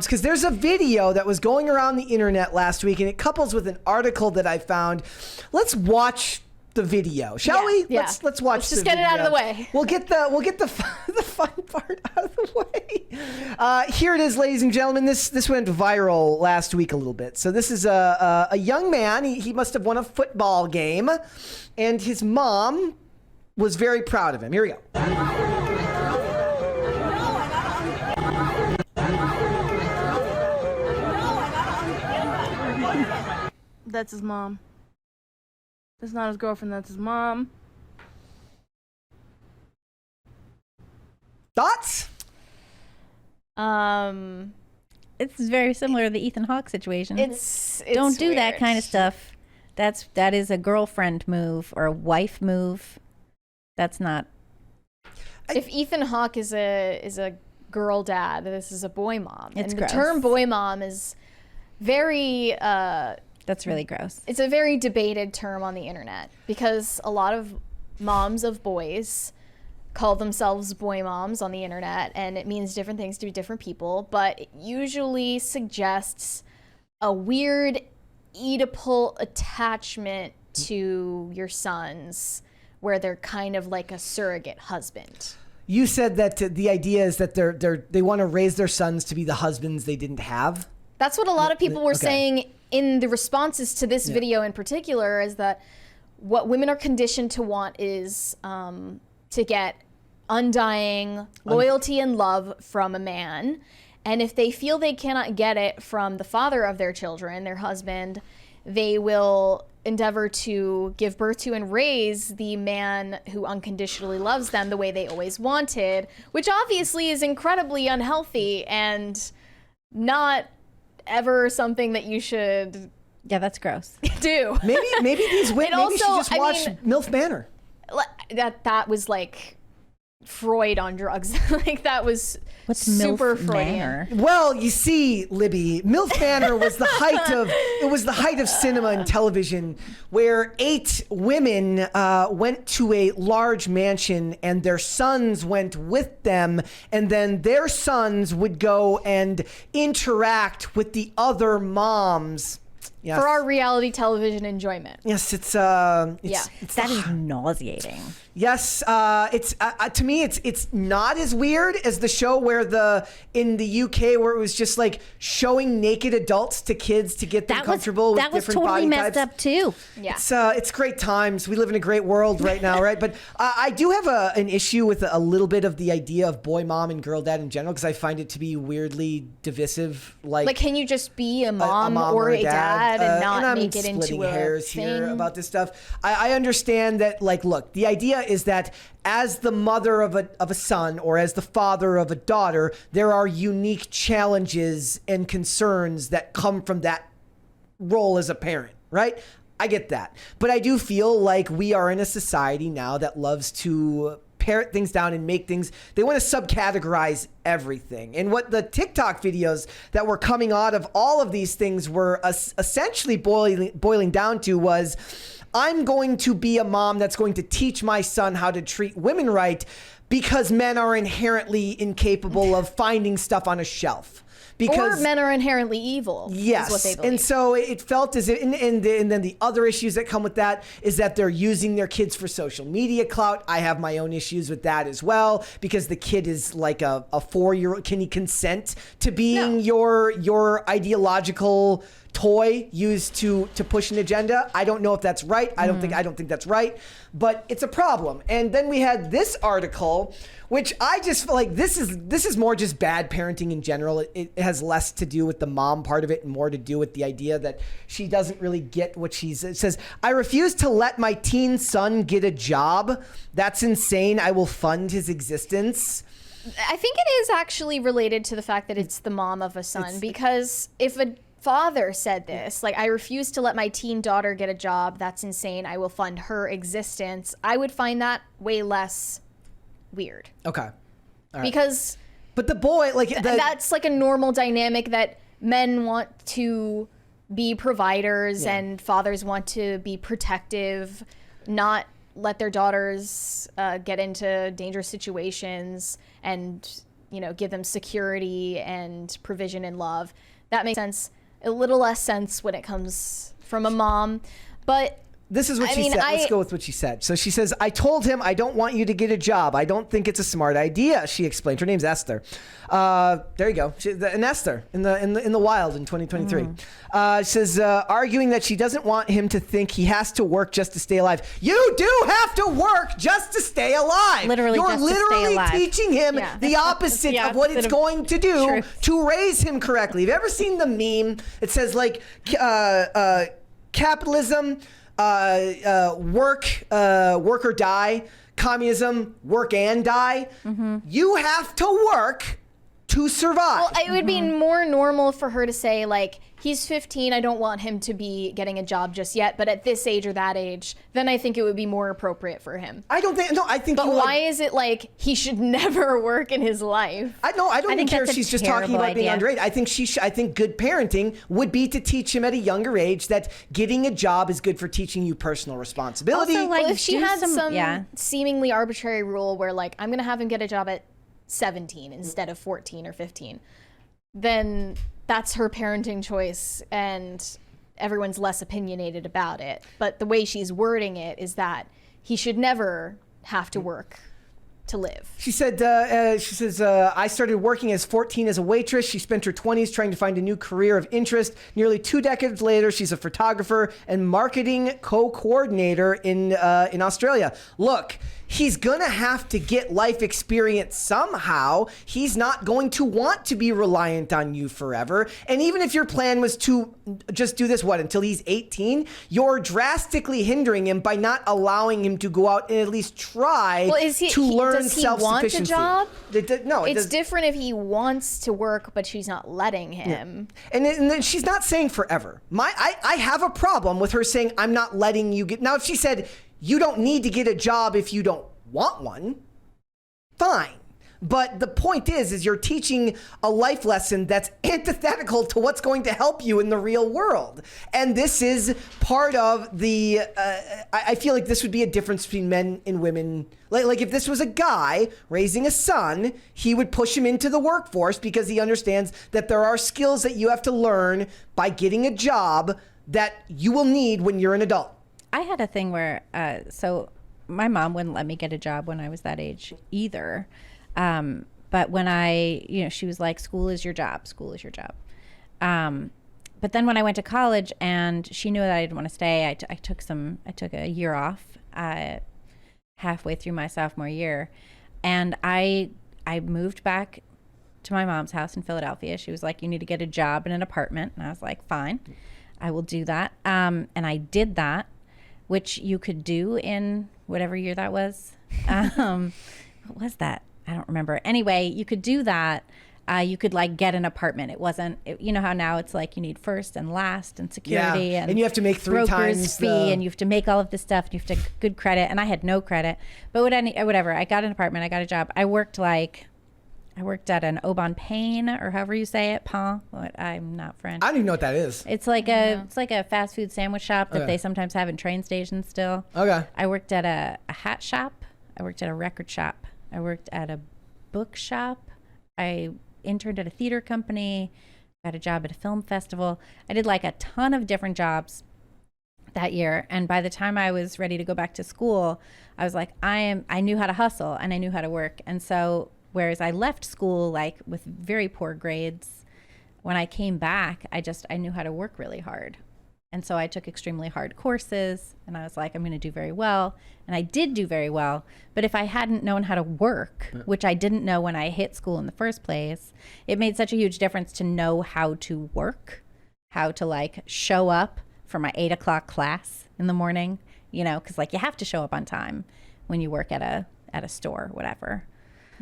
Because there's a video that was going around the internet last week, and it couples with an article that I found. Let's watch the video, shall we? Yeah. Let's watch. Let's just get it out of the way. We'll get the fun part out of the way. Here it is, ladies and gentlemen. This went viral last week a little bit. So this is a young man. He must have won a football game, and his mom was very proud of him. Here we go. That's his mom. That's not his girlfriend, that's his mom. Thoughts? It's very similar to the Ethan Hawke situation. It's Don't do weird. that kind of stuff. That is a girlfriend move or a wife move. That's not. If Ethan Hawke is a girl dad, this is a boy mom. It's and gross. The term boy mom is very That's really gross. it's a very debated term on the internet because a lot of moms of boys call themselves boy moms on the internet, and it means different things to different people, but it usually suggests a weird Oedipal attachment to your sons where they're kind of like a surrogate husband. You said that the idea is that they want to raise their sons to be the husbands they didn't have. That's what a lot of people were Okay. saying in the responses to this video in particular, is that what women are conditioned to want is to get undying loyalty and love from a man. And if they feel they cannot get it from the father of their children, their husband, they will endeavor to give birth to and raise the man who unconditionally loves them the way they always wanted, which obviously is incredibly unhealthy and not ever something that you should Yeah, that's gross. do. Maybe these women. Maybe she just watched MILF Manor. That was like Freud on drugs. Like that was What's super MILF Freudian. Manor? Well, you see, Libby, MILF Manor was the height of cinema and television, where 8 women went to a large mansion, and their sons went with them, and then their sons would go and interact with the other moms. Yes. For our reality television enjoyment. Yes, it's That is nauseating. Yes, it's to me it's not as weird as the show where in the UK where it was just like showing naked adults to kids to get them comfortable with different body types. That was totally messed up too. Yeah. It's great times. We live in a great world right now, right? But I do have an issue with a little bit of the idea of boy mom and girl dad in general, because I find it to be weirdly divisive. Like can you just be a mom or a dad and not I'm make it into splitting a hairs thing? here about this stuff. I understand that, like, look, the idea is that as the mother of a son or as the father of a daughter, there are unique challenges and concerns that come from that role as a parent, right? I get that. But I do feel like we are in a society now that loves to parrot things down and make things, they want to subcategorize everything. And what the TikTok videos that were coming out of all of these things were essentially boiling down to was, I'm going to be a mom that's going to teach my son how to treat women right because men are inherently incapable of finding stuff on a shelf. Because or men are inherently evil. Yes, is what they believe. and so it felt as if, and then the other issues that come with that is that they're using their kids for social media clout. I have my own issues with that as well, because the kid is like a 4-year-old. Can he consent to being your ideological toy used to push an agenda? I don't know if that's right. I don't think that's right, but it's a problem. And then we had this article, which I just feel like this is more just bad parenting in general. It has less to do with the mom part of it and more to do with the idea that she doesn't really get what it says, I refuse to let my teen son get a job. That's insane. I will fund his existence. I think it is actually related to the fact that it's the mom of a son, because if a father said this, like, I refuse to let my teen daughter get a job, that's insane, I will fund her existence, I would find that way less weird. Okay. All right. Because but the boy, like, that's like a normal dynamic that men want to be providers and fathers want to be protective, not let their daughters get into dangerous situations and give them security and provision and love. That makes sense. A little less sense when it comes from a mom. But this is what she said. Let's go with what she said. So she says, I told him I don't want you to get a job. I don't think it's a smart idea, she explained. Her name's Esther. There you go. An Esther in the wild in 2023. She says, arguing that she doesn't want him to think he has to work just to stay alive. You do have to work just to stay alive. Literally, You're just to stay literally alive. teaching him the opposite of what it's going to do truth. to raise him correctly. Have you ever seen the meme? It says like capitalism, work or die. Communism, work and die. You have to work to survive. Well, it would be more normal for her to say, like, he's 15, I don't want him to be getting a job just yet, but at this age or that age, then I think it would be more appropriate for him. I think But why is it like he should never work in his life? I don't think care if that's a she's just talking terrible about being idea. underage. I think good parenting would be to teach him at a younger age that getting a job is good for teaching you personal responsibility. Also, like, Well, if she do had some yeah. seemingly arbitrary rule where, like, I'm going to have him get a job at 17 instead of 14 or 15, then that's her parenting choice and everyone's less opinionated about it. But the way she's wording it is that he should never have to work to live. She said, I started working as 14 as a waitress. She spent her 20s trying to find a new career of interest. Nearly 2 decades later, she's a photographer and marketing co-coordinator in Australia. Look, he's going to have to get life experience somehow. He's not going to want to be reliant on you forever. And even if your plan was to just do this, until he's 18, you're drastically hindering him by not allowing him to go out and at least try to learn does he want a self-sufficiency. job? No, It's different if he wants to work, but she's not letting him. And then she's not saying forever. I have a problem with her saying, I'm not letting you get. Now, if she said, you don't need to get a job if you don't want one, fine. But the point is you're teaching a life lesson that's antithetical to what's going to help you in the real world. And this is part of the, I feel like this would be a difference between men and women. Like if this was a guy raising a son, he would push him into the workforce because he understands that there are skills that you have to learn by getting a job that you will need when you're an adult. I had a thing where, so my mom wouldn't let me get a job when I was that age either. But when she was like, school is your job. But then when I went to college and she knew that I didn't want to stay, I took a year off, halfway through my sophomore year. And I moved back to my mom's house in Philadelphia. She was like, you need to get a job in an apartment. And I was like, fine, I will do that. And I did that, which you could do in whatever year that was. What was that? I don't remember. Anyway, you could do that. You could like get an apartment. It wasn't, you know how now it's like you need first and last and security and you have to make 3 broker's times fee and you have to make all of this stuff and you have to have good credit. And I had no credit, but whatever. I got an apartment. I got a job. I worked at an Au Bon Pain or however you say it, pain. I'm not French. I don't even know what that is. It's like a fast food sandwich shop that they sometimes have in train stations still. Okay. I worked at a hat shop. I worked at a record shop. I worked at a book shop. I interned at a theater company. Got a job at a film festival. I did like a ton of different jobs that year. And by the time I was ready to go back to school, I was like, I knew how to hustle and I knew how to work. And so whereas I left school like with very poor grades, when I came back, I knew how to work really hard. And so I took extremely hard courses and I was like, I'm going to do very well. And I did do very well. But if I hadn't known how to work, which I didn't know when I hit school in the first place, it made such a huge difference to know how to work, how to like show up for my 8 o'clock class in the morning, because like you have to show up on time when you work at a store, whatever.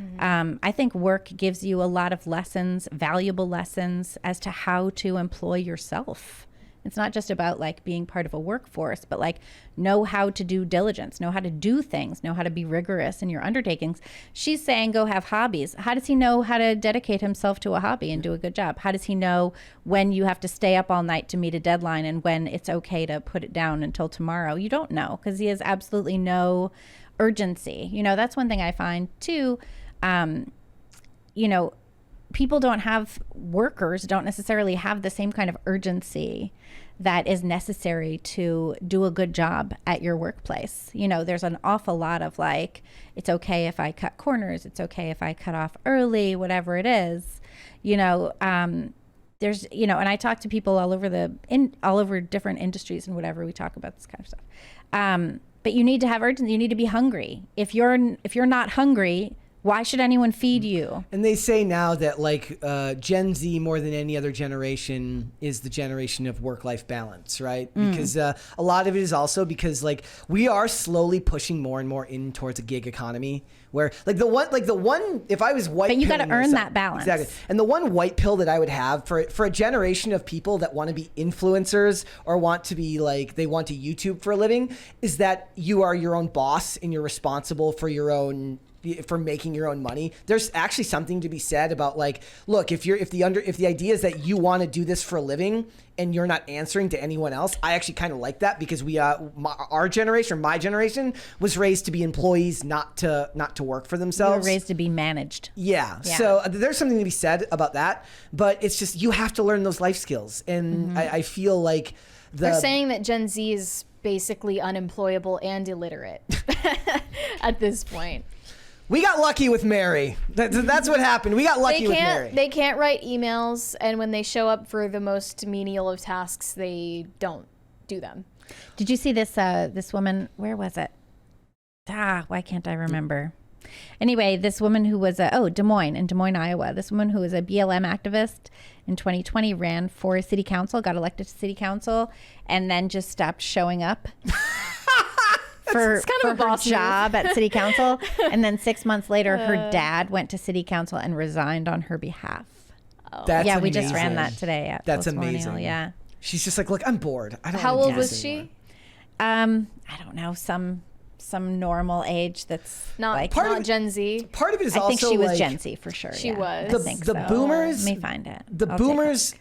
Mm-hmm. I think work gives you a lot of lessons, valuable lessons as to how to employ yourself. It's not just about like being part of a workforce, but like know how to do diligence, know how to do things, know how to be rigorous in your undertakings. She's saying go have hobbies. How does he know how to dedicate himself to a hobby and do a good job? How does he know when you have to stay up all night to meet a deadline and when it's okay to put it down until tomorrow? You don't know because he has absolutely no urgency. That's one thing I find too. people workers don't necessarily have the same kind of urgency that is necessary to do a good job at your workplace. There's an awful lot of like, it's okay if I cut corners, it's okay if I cut off early, whatever it is. There's, and I talk to people all over different industries and whatever, we talk about this kind of stuff. But you need to have urgency, you need to be hungry. If you're not hungry, why should anyone feed you? And they say now that like Gen Z more than any other generation is the generation of work-life balance, right? Because a lot of it is also because like we are slowly pushing more and more in towards a gig economy where like the one if I was white, but you got to earn that balance. Exactly. And the one white pill that I would have for a generation of people that want to be influencers or want to be like they want to YouTube for a living is that you are your own boss and you're responsible for making your own money. There's actually something to be said about like, look, if the idea is that you want to do this for a living and you're not answering to anyone else, I actually kind of like that because our generation, or my generation, was raised to be employees, not to work for themselves. You were raised to be managed. Yeah. So there's something to be said about that, but it's just you have to learn those life skills, and I feel like they're saying that Gen Z is basically unemployable and illiterate at this point. We got lucky with Mary. That's what happened. We got lucky with Mary. They can't write emails, and when they show up for the most menial of tasks, they don't do them. Did you see this woman? Where was it? Why can't I remember? Anyway, this woman who was in Des Moines, Iowa. This woman who was a BLM activist in 2020 ran for city council, got elected to city council, and then just stopped showing up. For her job at city council. And then 6 months later, her dad went to city council and resigned on her behalf. That's amazing. We just ran that today at That's Postmillennial, amazing. Yeah. She's just like, look, I'm bored. I don't How wanna old do was this she? anymore. I don't know, some normal age that's Not like not Gen Z. Part of it is I also think she was like, Gen Z for sure. She yeah. was. I think the so. boomers. Let me find it. The I'll take boomers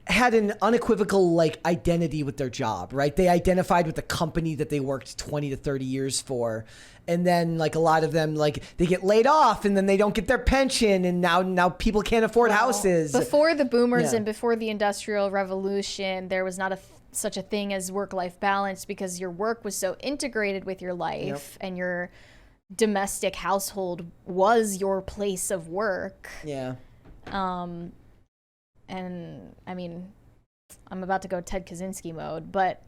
had an unequivocal like identity with their job, right? They identified with the company that they worked 20 to 30 years for. And then like a lot of them, like they get laid off and then they don't get their pension. And now people can't afford houses. Before the boomers Yeah. and before the Industrial Revolution, there was not such a thing as work-life balance because your work was so integrated with your life and your domestic household was your place of work. Yeah. And I mean, I'm about to go Ted Kaczynski mode, but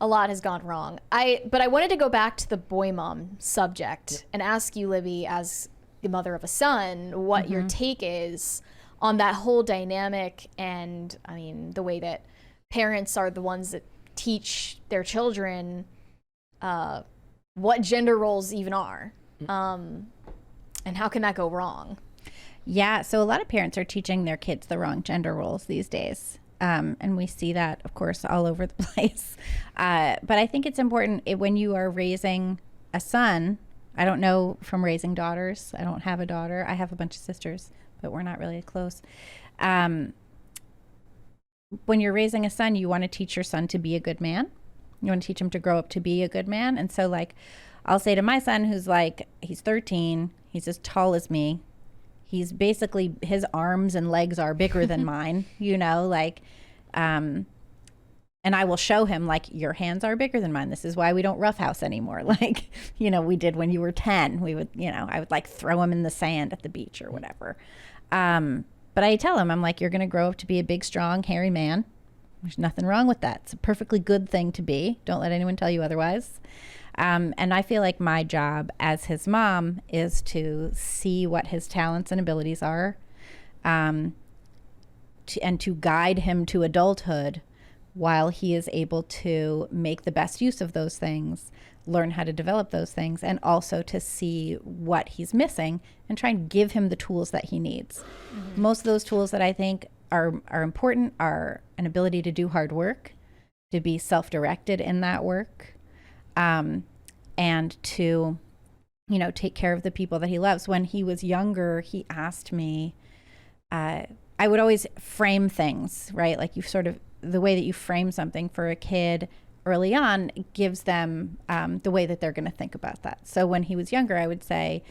a lot has gone wrong. But I wanted to go back to the boy mom subject and ask you, Libby, as the mother of a son, what your take is on that whole dynamic. And I mean, the way that parents are the ones that teach their children what gender roles even are, and how can that go wrong? Yeah, so a lot of parents are teaching their kids the wrong gender roles these days. And we see that, of course, all over the place. But I think it's important when you are raising a son. I don't know from raising daughters. I don't have a daughter. I have a bunch of sisters, but we're not really close. When you're raising a son, you want to teach your son to be a good man. You want to teach him to grow up to be a good man. And so, like, I'll say to my son, who's like, he's 13, he's as tall as me. He's basically, his arms and legs are bigger than mine, and I will show him, like, your hands are bigger than mine. This is why we don't roughhouse anymore. Like, we did when you were 10. We would, I would like throw him in the sand at the beach or whatever. But I tell him, I'm like, you're going to grow up to be a big, strong, hairy man. There's nothing wrong with that. It's a perfectly good thing to be. Don't let anyone tell you otherwise. And I feel like my job as his mom is to see what his talents and abilities are, and to guide him to adulthood while he is able to make the best use of those things, learn how to develop those things, and also to see what he's missing and try and give him the tools that he needs. Mm-hmm. Most of those tools that I think are important are an ability to do hard work, to be self-directed in that work, and to, take care of the people that he loves. When he was younger, he asked me, I would always frame things, right? Like the way that you frame something for a kid early on gives them the way that they're going to think about that. So when he was younger, I would say,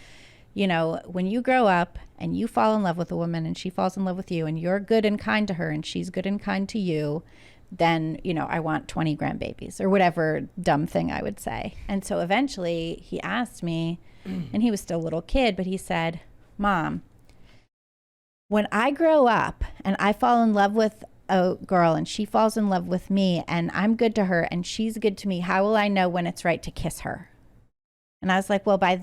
you know, when you grow up and you fall in love with a woman and she falls in love with you and you're good and kind to her and she's good and kind to you, then, you know, I want 20 grandbabies or whatever dumb thing I would say. And so eventually he asked me, and he was still a little kid, but he said, Mom, when I grow up and I fall in love with a girl and she falls in love with me and I'm good to her and she's good to me, how will I know when it's right to kiss her? And I was like, well, by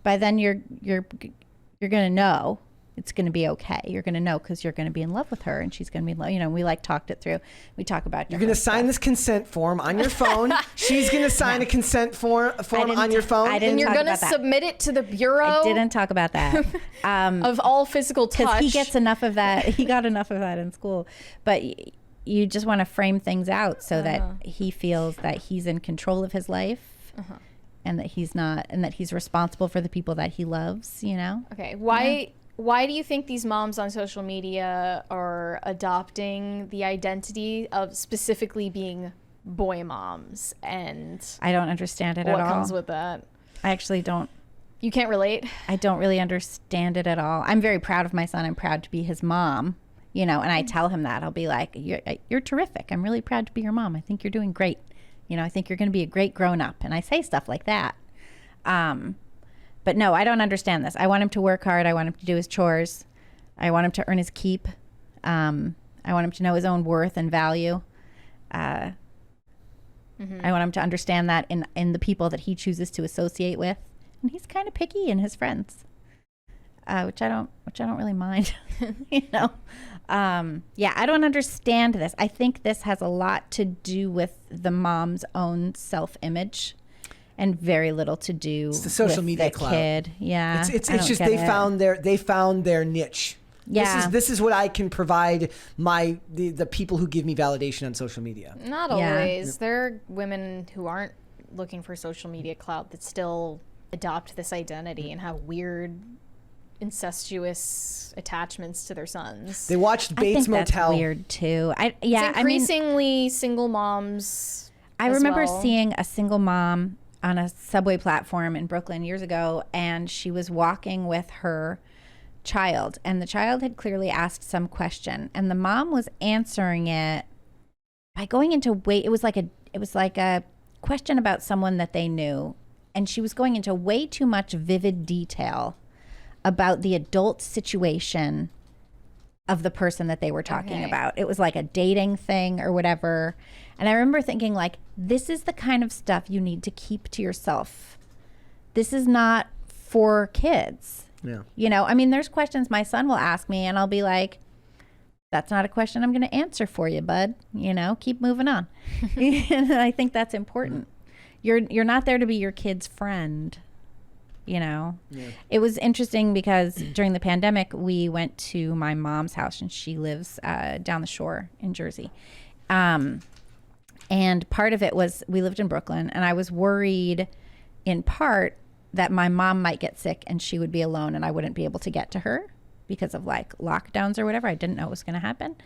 then you're going to know it's going to be okay. You're going to know because you're going to be in love with her and she's going to be in love. You know, we like talked it through. We talk about you're going to sign this consent form on your phone. She's going to sign a consent form on your phone. And you're going to submit it to the Bureau. I didn't talk about that. Of all physical touch. Because he gets enough of that. He got enough of that in school. But you just want to frame things out so that he feels that he's in control of his life. And that he's not, and that he's responsible for the people that he loves, you know? Okay. Why do you think these moms on social media are adopting the identity of specifically being boy moms? And I don't understand it at all. What comes with that? I actually don't. You can't relate? I don't really understand it at all. I'm very proud of my son. I'm proud to be his mom, you know, and I tell him that. I'll be like, you're terrific. I'm really proud to be your mom. I think you're doing great. You know, I think you're going to be a great grown up. And I say stuff like that. But no, I don't understand this. I want him to work hard. I want him to do his chores. I want him to earn his keep. I want him to know his own worth and value. I want him to understand that in the people that he chooses to associate with. And he's kind of picky in his friends, which I don't really mind, you know? Yeah, I don't understand this. I think this has a lot to do with the mom's own self-image and very little to do it's the social with media the clout. kid. Yeah. It's just they found their niche. Yeah. This is what I can provide the people who give me validation on social media. Not always. There are women who aren't looking for social media clout that still adopt this identity and have weird incestuous attachments to their sons. They watched Bates I think Motel. That's weird too. It's increasingly single moms. I remember seeing a single mom on a subway platform in Brooklyn years ago, and she was walking with her child, and the child had clearly asked some question, and the mom was answering it by going into it was like a question about someone that they knew, and she was going into way too much vivid detail about the adult situation of the person that they were talking about. It was like a dating thing or whatever. And I remember thinking, like, this is the kind of stuff you need to keep to yourself. This is not for kids. Yeah. You know, I mean, there's questions my son will ask me and I'll be like, that's not a question I'm going to answer for you, bud. You know, keep moving on. And I think that's important. You're not there to be your kid's friend. You know, It was interesting because during the pandemic, we went to my mom's house and she lives down the shore in Jersey. And part of it was we lived in Brooklyn, and I was worried in part that my mom might get sick and she would be alone and I wouldn't be able to get to her because of like lockdowns or whatever. I didn't know it was going to happen.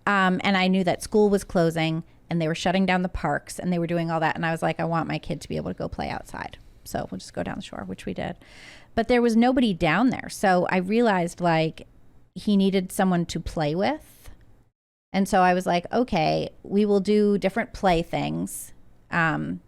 And I knew that school was closing and they were shutting down the parks and they were doing all that. And I was like, I want my kid to be able to go play outside. So we'll just go down the shore, which we did. But there was nobody down there. So I realized like he needed someone to play with. And so I was like, okay, we will do different play things. We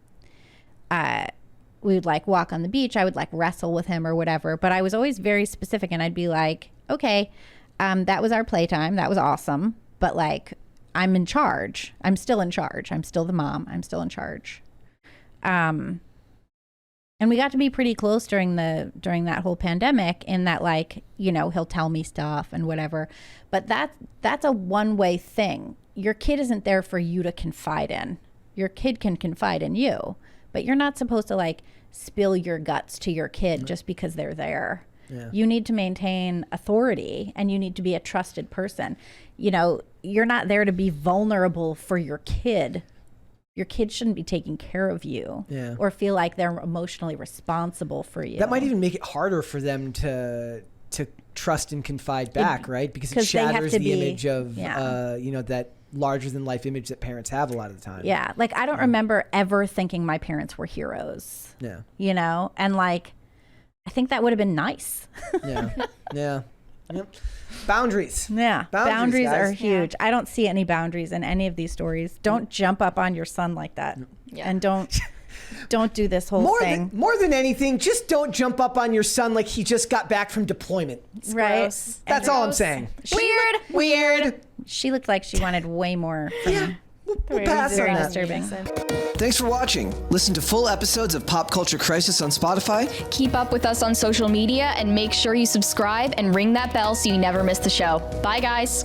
would like walk on the beach. I would like wrestle with him or whatever. But I was always very specific, and I'd be like, okay, that was our playtime. That was awesome. But like, I'm in charge. I'm still in charge. I'm still the mom. I'm still in charge. And we got to be pretty close during that whole pandemic, in that, like, you know, he'll tell me stuff and whatever. But that's a one-way thing. Your kid isn't there for you to confide in. Your kid can confide in you, but you're not supposed to like spill your guts to your kid just because they're there. Yeah. You need to maintain authority and you need to be a trusted person. You know, you're not there to be vulnerable for your kid. Your kid shouldn't be taking care of you or feel like they're emotionally responsible for you. That might even make it harder for them to trust and confide back, right? Because it shatters the image of, you know, that larger than life image that parents have a lot of the time. Yeah. Like, I don't remember ever thinking my parents were heroes. Yeah. You know? And like, I think that would have been nice. Yeah. Yeah. Yep. Boundaries. Yeah. Boundaries, Boundaries are guys. huge. I don't see any boundaries in any of these stories. Don't jump up on your son like that. Yeah. And don't do this whole thing. More than anything, just don't jump up on your son like he just got back from deployment. Right. Gross. That's all I'm saying. Weird. She looked like she wanted way more from Yeah. We'll pass on very that. disturbing. Thanks for watching. Listen to full episodes of Pop Culture Crisis on Spotify. Keep up with us on social media and make sure you subscribe and ring that bell so you never miss the show. Bye, guys.